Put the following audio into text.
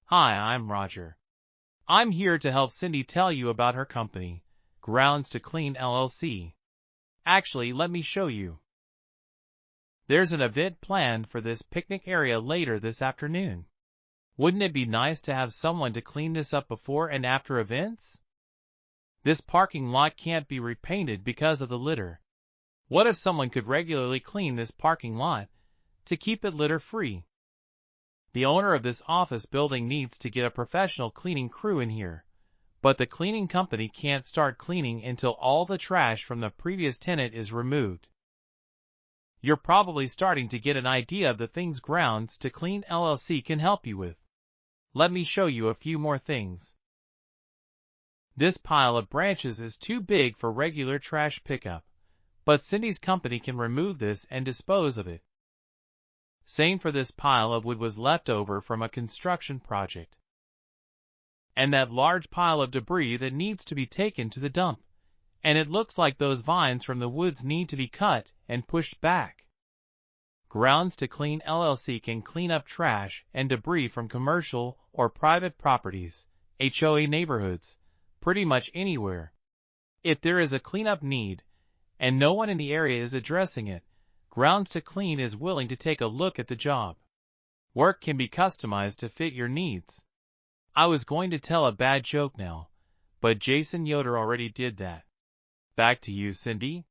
Hi, I'm Roger. I'm here to help Cindy tell you about her company, Grounds to Clean LLC. Actually, let me show you. There's an event planned for this picnic area later this afternoon. Wouldn't it be nice to have someone to clean this up before and after events? This parking lot can't be repainted because of the litter. What if someone could regularly clean this parking lot to keep it litter-free? The owner of this office building needs to get a professional cleaning crew in here, but the cleaning company can't start cleaning until all the trash from the previous tenant is removed. You're probably starting to get an idea of the things Grounds to Clean LLC can help you with. Let me show you a few more things. This pile of branches is too big for regular trash pickup, but Cindy's company can remove this and dispose of it. Same for this pile of wood was left over from a construction project. And that large pile of debris that needs to be taken to the dump, and it looks like those vines from the woods need to be cut and pushed back. Grounds to Clean LLC can clean up trash and debris from commercial or private properties, HOA neighborhoods, pretty much anywhere. If there is a cleanup need, and no one in the area is addressing it, Grounds to Clean is willing to take a look at the job. Work can be customized to fit your needs. I was going to tell a bad joke now, but Jason Yoder already did that. Back to you, Cindy.